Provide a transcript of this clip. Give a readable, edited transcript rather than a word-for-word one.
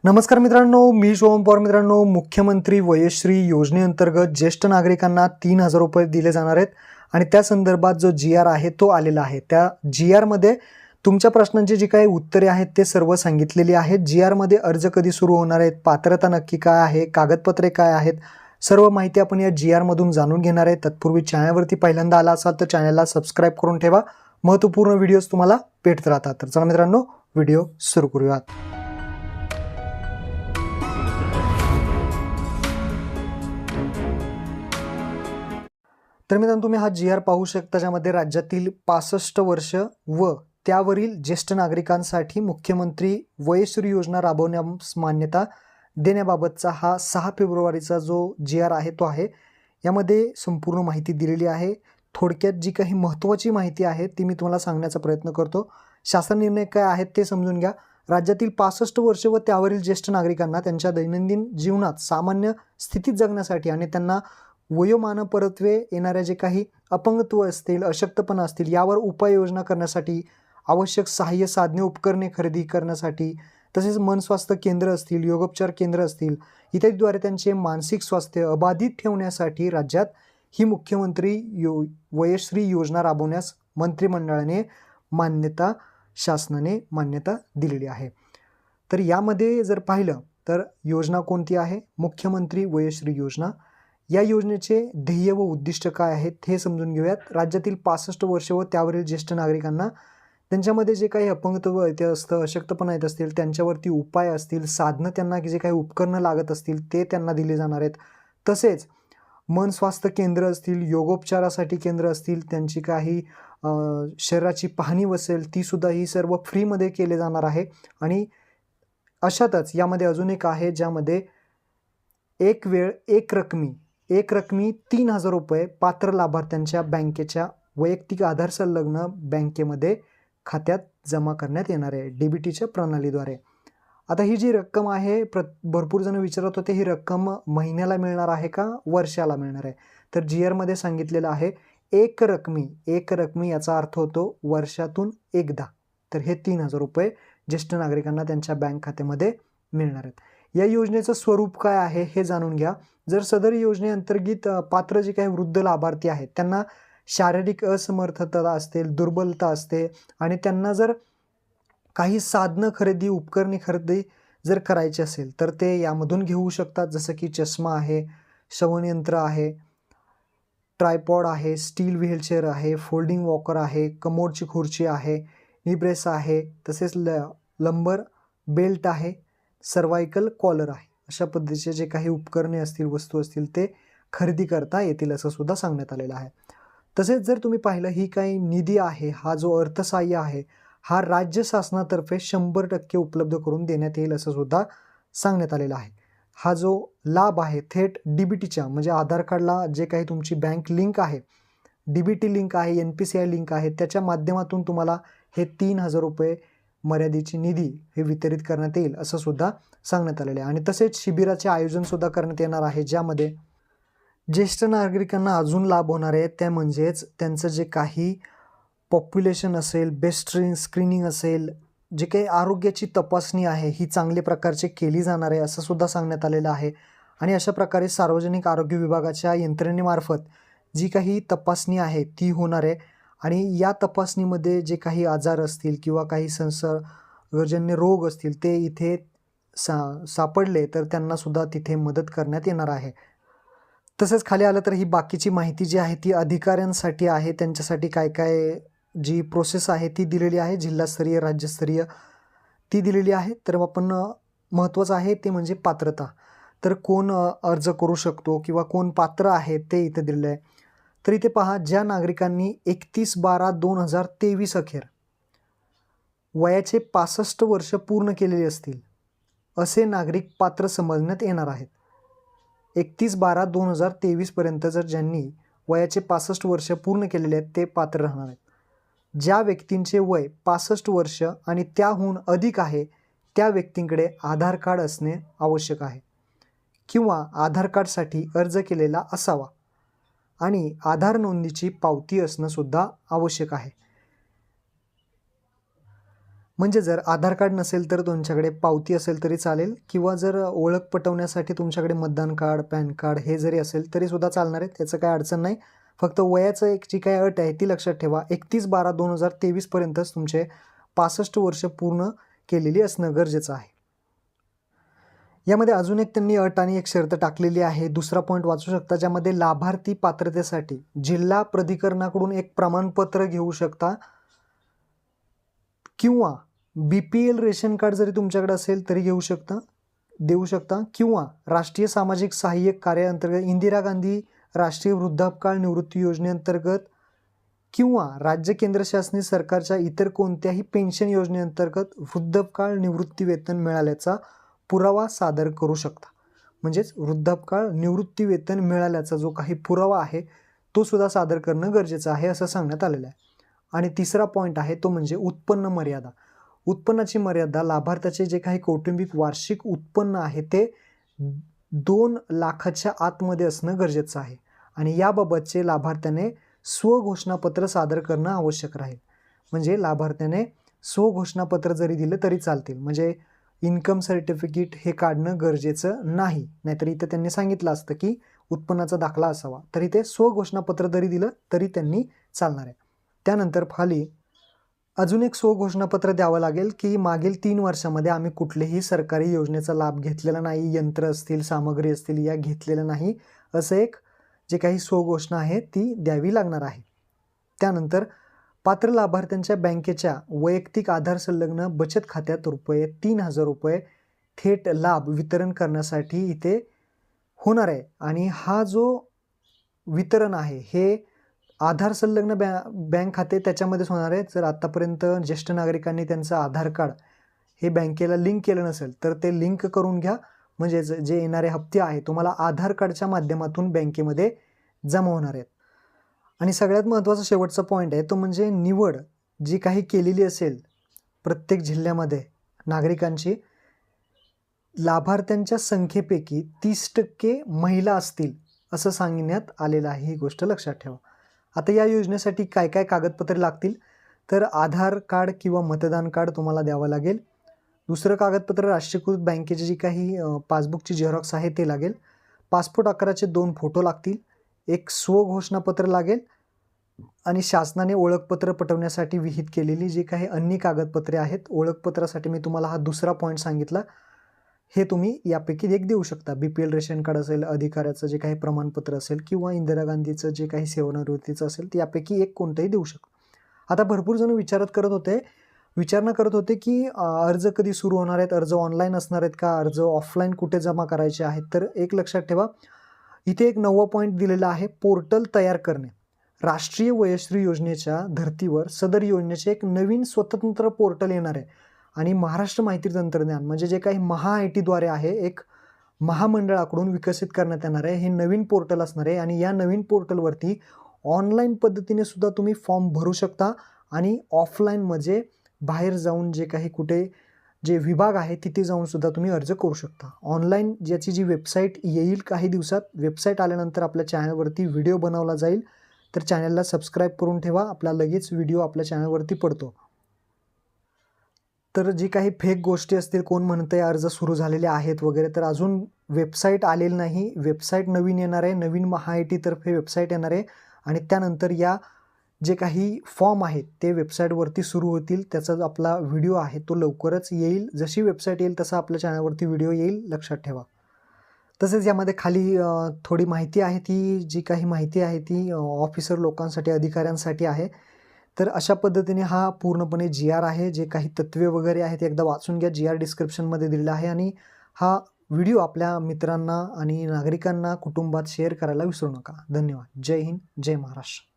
नमस्कार मित्रांनो, मी शिवम पवार. मित्रांनो, मुख्यमंत्री वयश्री योजनेअंतर्गत ज्येष्ठ नागरिकांना 3,000 रुपये दिले जाणार आहेत आणि त्या संदर्भात जो GR आहे तो आलेला आहे. त्या GR मध्ये तुमच्या प्रश्नांची जी काही उत्तरे आहेत ते सर्व सांगितलेली आहेत. GR मध्ये अर्ज कधी सुरू होणार आहेत, पात्रता नक्की काय आहे, कागदपत्रे काय आहेत, सर्व माहिती आपण या GR मधून जाणून घेणार आहे. तत्पूर्वी चॅनलवरती पहिल्यांदा आला असाल तर चॅनलला सबस्क्राईब करून ठेवा. महत्त्वपूर्ण व्हिडिओज तुम्हाला भेटत राहतात. तर चला मित्रांनो, व्हिडिओ सुरू करूयात. तर मित्रांनो, तुम्ही हा GR पाहू शकता, ज्यामध्ये राज्यातील 65 वर्ष व त्यावरील ज्येष्ठ नागरिकांसाठी मुख्यमंत्री वयश्री योजना राबवण्यास मान्यता देण्याबाबतचा हा 6 फेब्रुवारीचा जो GR आहे तो आहे. यामध्ये संपूर्ण माहिती दिलेली आहे. थोडक्यात जी काही महत्त्वाची माहिती आहे ती मी तुम्हाला सांगण्याचा प्रयत्न करतो. शासन निर्णय काय आहेत ते समजून घ्या. राज्यातील 65 वर्ष व त्यावरील ज्येष्ठ नागरिकांना त्यांच्या दैनंदिन जीवनात सामान्य स्थितीत जगण्यासाठी आणि त्यांना वयोमानापरत्वे येणाऱ्या जे काही अपंगत्व असतील, अशक्तपणा असतील, यावर उपाययोजना करण्यासाठी, आवश्यक सहाय्य साधने उपकरणे खरेदी करण्यासाठी, तसेच मन स्वास्थ्य केंद्र असतील, योगोपचार केंद्र असतील इत्यादीद्वारे त्यांचे मानसिक स्वास्थ्य अबाधित ठेवण्यासाठी राज्यात ही मुख्यमंत्री वयश्री योजना राबवण्यास मंत्रिमंडळाने शासनाने मान्यता दिलेली आहे. तर यामध्ये जर पाहिलं तर योजना कोणती आहे? मुख्यमंत्री वयश्री योजना. या योजनेचे ध्येय व उद्दिष्ट काय आहेत हे समजून घेऊयात. राज्यातील 65 वर्ष व त्यावरील ज्येष्ठ नागरिकांना त्यांच्यामध्ये जे काही अपंगत्व येते असतं, अशक्तपणा येत असतील, त्यांच्यावरती उपाय असतील, साधनं, त्यांना जे काही उपकरणं लागत असतील ते त्यांना दिले जाणार आहेत. तसेच मन स्वास्थ्य केंद्र असतील, योगोपचारासाठी केंद्र असतील, त्यांची काही शरीराची पाहणी वसेल तीसुद्धा ही सर्व फ्रीमध्ये केले जाणार आहे. आणि अशातच यामध्ये अजून एक आहे, ज्यामध्ये एक वेळ एक रकमी 3,000 रुपये पात्र लाभार्थ्यांच्या बँकेच्या वैयक्तिक आधार संलग्न बँकेमध्ये खात्यात जमा करण्यात येणार आहे, DBTच्या प्रणालीद्वारे. आता ही जी रक्कम आहे, भरपूर जण विचारत होते ही रक्कम महिन्याला मिळणार आहे का वर्षाला मिळणार आहे? तर GR मध्ये सांगितलेलं आहे एक रकमी याचा अर्थ होतो वर्षातून एकदा. तर हे 3,000 रुपये ज्येष्ठ नागरिकांना त्यांच्या बँक खात्यामध्ये मिळणार आहेत. या योजनेचं स्वरूप काय आहे हे जाणून घ्या. जर सदर योजनेअंतर्गत पात्र जे काही वृद्ध लाभार्थी आहेत त्यांना शारीरिक असमर्थता असते, दुर्बलता असते आणि त्यांना जर काही साधनं खरेदी, उपकरणे खरेदी जर करायची असेल तर ते यामधून घेऊ शकतात. जसं की चष्मा आहे, श्रवणयंत्र आहे, ट्रायपॉड आहे, स्टील व्हीलचेअर आहे, फोल्डिंग वॉकर आहे, कमोडची खुर्ची आहे, निब्रेस आहे, तसेच लंबर बेल्ट आहे, सर्वायकल कॉलर आहे. अशा पद्धतीचे जे काही उपकरणे असतील, वस्तू असतील ते खरेदी करता येतील असं सुद्धा सांगण्यात आलेलं आहे. तसेच जर तुम्ही पाहिलं, ही काही निधी आहे, हा जो अर्थसहाय्य आहे हा राज्य शासनातर्फे 100% उपलब्ध करून देण्यात येईल असं सुद्धा सांगण्यात आलेलं आहे. हा जो लाभ आहे थेट DBTच्या म्हणजे आधार कार्डला जे काही तुमची बँक लिंक आहे, DBT लिंक आहे, NPCI लिंक आहे, त्याच्या माध्यमातून तुम्हाला हे 3,000 रुपये मर्यादेची निधी हे वितरित करण्यात येईल असं सुद्धा सांगण्यात आलेलं आहे. आणि तसेच शिबिराचे आयोजन सुद्धा करण्यात येणार आहे, ज्यामध्ये ज्येष्ठ नागरिकांना अजून लाभ होणार आहे. त्या म्हणजेच त्यांचं जे काही पॉप्युलेशन असेल, बेस्ट स्क्रीनिंग असेल, जे काही आरोग्याची तपासणी आहे ही चांगल्या प्रकारचे केली जाणार आहे असं सुद्धा सांगण्यात आलेलं आहे. आणि अशा प्रकारे सार्वजनिक आरोग्य विभागाच्या यंत्रणेमार्फत जी काही तपासणी आहे ती होणार आहे. आणि या तपासणीमध्ये जे काही आजार असतील किंवा काही संसर्गजन्य रोग असतील ते इथे सापडले तर त्यांना सुद्धा तिथे मदत करण्यात येणार आहे. तसेच खाली आलं तर ही बाकीची माहिती जी आहे ती अधिकाऱ्यांसाठी आहे, त्यांच्यासाठी काय काय जी प्रोसेस आहे ती दिलेली आहे, जिल्हास्तरीय, राज्यस्तरीय ती दिलेली आहे. तर आपण महत्त्वाचं आहे ते म्हणजे पात्रता. तर कोण अर्ज करू शकतो किंवा कोण पात्र आहे ते इथे दिलेलं आहे. तर इथे पहा, ज्या नागरिकांनी 31/12/2023 अखेर वयाचे 65 वर्ष पूर्ण केलेले असतील असे नागरिक पात्र समजण्यात येणार आहेत. 31/12/2023 पर्यंत जर ज्यांनी वयाचे 65 वर्ष पूर्ण केलेले आहेत ते पात्र राहणार आहेत. ज्या व्यक्तींचे वय 65 वर्ष आणि त्याहून अधिक आहे त्या व्यक्तींकडे आधार कार्ड असणे आवश्यक आहे किंवा आधार कार्डसाठी अर्ज केलेला असावा आणि आधार नोंदीची पावती असणं सुद्धा आवश्यक आहे. म्हणजे जर आधार कार्ड नसेल तर तुमच्याकडे पावती असेल तरी चालेल, किंवा जर ओळख पटवण्यासाठी तुमच्याकडे मतदान कार्ड, पॅन कार्ड हे जरी असेल तरी सुद्धा चालणार आहे, त्याचं काही अडचण नाही. फक्त वयाचं एक जी काही अट आहे ती लक्षात ठेवा, 31/12/2023 पर्यंतच तुमचे 65 वर्ष पूर्ण केलेली असणं गरजेचं आहे. यामध्ये अजून एक त्यांनी अट आणि एक शर्त टाकलेली आहे, दुसरा पॉईंट वाचू शकता, ज्यामध्ये लाभार्थी पात्रतेसाठी जिल्हा प्राधिकरणाकडून एक प्रमाणपत्र घेऊ शकता, किंवा BPL रेशन कार्ड जरी तुमच्याकडे असेल तरी देऊ शकता, किंवा राष्ट्रीय सामाजिक सहाय्यक कार्याअंतर्गत इंदिरा गांधी राष्ट्रीय वृद्धापकाळ निवृत्ती योजनेअंतर्गत, किंवा राज्य केंद्र शासनीय सरकारच्या इतर कोणत्याही पेन्शन योजनेअंतर्गत वृद्धापकाळ निवृत्ती वेतन मिळाल्याचा पुरावा सादर करू शकता. म्हणजेच वृद्धापकाळ निवृत्ती वेतन मिळाल्याचा जो काही पुरावा आहे तो सुद्धा सादर करणं गरजेचं आहे असं सांगण्यात आलेलं आहे. आणि तिसरा पॉईंट आहे तो म्हणजे उत्पन्न मर्यादा. उत्पन्नाची मर्यादा, लाभार्थ्याचे जे काही कौटुंबिक वार्षिक उत्पन्न आहे ते 2 लाखाच्या आतमध्ये असणं गरजेचं आहे, आणि याबाबतचे लाभार्थ्याने स्वघोषणापत्र सादर करणं आवश्यक राहील. म्हणजे लाभार्थ्याने स्वघोषणापत्र जरी दिलं तरी चालतील, म्हणजे इन्कम सर्टिफिकेट हे काढणं गरजेचं नाही. नाहीतर इथं त्यांनी सांगितलं असतं की उत्पन्नाचा दाखला असावा, तरी ते स्वघोषणापत्र जरी दिलं तरी त्यांनी चालणार आहे. त्यानंतर खाली अजून एक स्वघोषणापत्र द्यावं लागेल की मागील 3 वर्षामध्ये आम्ही कुठल्याही सरकारी योजनेचा लाभ घेतलेला नाही, यंत्र असतील, सामग्री असतील या घेतलेलं नाही, असं एक जे काही स्वघोषणा आहे ती द्यावी लागणार आहे. त्यानंतर पात्र लाभार्थ्यांच्या बँकेच्या वैयक्तिक आधार संलग्न बचत खात्यात ₹3,000 थेट लाभ वितरण करण्यासाठी इथे होणार आहे. आणि हा जो वितरण आहे हे आधार संलग्न बँक खाते त्याच्यामध्येच होणार आहे. जर आतापर्यंत ज्येष्ठ नागरिकांनी त्यांचं आधार कार्ड हे बँकेला लिंक केलं नसेल तर ते लिंक करून घ्या, म्हणजे जे येणारे हप्ते आहे तुम्हाला आधार कार्डच्या माध्यमातून बँकेमध्ये जमा होणार आहेत. आणि सगळ्यात महत्त्वाचा शेवटचा पॉईंट आहे तो म्हणजे निवड जी काही केलेली असेल प्रत्येक जिल्ह्यामध्ये नागरिकांची, लाभार्थ्यांच्या संख्येपैकी 30% महिला असतील असं सांगण्यात आलेलं आहे. ही गोष्ट लक्षात ठेवा. आता या योजनेसाठी काय काय कागदपत्रे लागतील, तर आधार कार्ड किंवा मतदान कार्ड तुम्हाला द्यावं लागेल. दुसरं कागदपत्र राष्ट्रीयकृत बँकेची जी काही पासबुकची झेरॉक्स आहे ते लागेल. पासपोर्ट आकाराचे 2 फोटो लागतील. एक स्वघोषणापत्र लागेल, आणि शासनाने ओळखपत्र पटवण्यासाठी विहित केलेली जी काही अन्य कागदपत्रे आहेत. ओळखपत्रासाठी मी तुम्हाला हा दुसरा पॉईंट सांगितला, हे तुम्ही यापैकी एक देऊ शकता. BPL रेशन कार्ड असेल, अधिकाऱ्याचं जे काही प्रमाणपत्र असेल, किंवा इंदिरा गांधीचं जे काही सेवानिवृत्तीचं असेल, ते यापैकी एक कोणतंही देऊ शकता. आता भरपूर जण विचारणा करत होते की अर्ज कधी सुरू होणार आहेत, अर्ज ऑनलाईन असणार आहेत का, अर्ज ऑफलाईन कुठे जमा करायचे आहेत. तर एक लक्षात ठेवा, इथे एक 9वा पॉईंट दिलेला आहे, पोर्टल तयार करणे. राष्ट्रीय वयश्री योजनेच्या धर्तीवर सदर योजनेचे एक नवीन स्वतंत्र पोर्टल येणार आहे, आणि महाराष्ट्र माहिती तंत्रज्ञान म्हणजे जे काही MHITद्वारे आहे, एक महामंडळाकडून विकसित करण्यात येणार आहे. हे नवीन पोर्टल असणार आहे, आणि या नवीन पोर्टलवरती ऑनलाईन पद्धतीने सुद्धा तुम्ही फॉर्म भरू शकता, आणि ऑफलाईन म्हणजे बाहेर जाऊन जे काही कुठे जे विभाग आहे तिथे जाऊन सुद्धा तुम्ही अर्ज करू शकता. ऑनलाईन ज्याची जी वेबसाईट येईल काही दिवसात, वेबसाईट आल्यानंतर आपल्या चॅनलवरती व्हिडिओ बनवला जाईल, तर चॅनलला सबस्क्राईब करून ठेवा, आपला लगेच व्हिडिओ आपल्या चॅनलवरती पडतो. तर जी काही फेक गोष्टी असतील, कोण म्हणतंय अर्ज सुरू झालेले आहेत वगैरे, तर अजून वेबसाईट आलेली नाही. वेबसाईट नवीन येणार आहे, नवीन MHITतर्फे वेबसाईट येणार आहे, आणि त्यानंतर या जे काही फॉर्म आहेत ते वेबसाईटवरती सुरू होतील. त्याचा जो आपला व्हिडिओ आहे तो लवकरच येईल. जशी वेबसाईट येईल तसा आपल्या चॅनलवरती व्हिडिओ येईल, लक्षात ठेवा. तसेच यामध्ये खाली थोडी माहिती आहे, ती जी काही माहिती आहे ती ऑफिसर लोकांसाठी, अधिकाऱ्यांसाठी आहे. तर अशा पद्धतीने हा पूर्णपणे GR आहे. जे काही तत्त्वे वगैरे आहेत ते एकदा वाचून घ्या, GR डिस्क्रिप्शनमध्ये दिलेला आहे. आणि हा व्हिडिओ आपल्या मित्रांना आणि नागरिकांना कुटुंबात शेअर करायला विसरू नका. धन्यवाद. जय हिंद, जय महाराष्ट्र.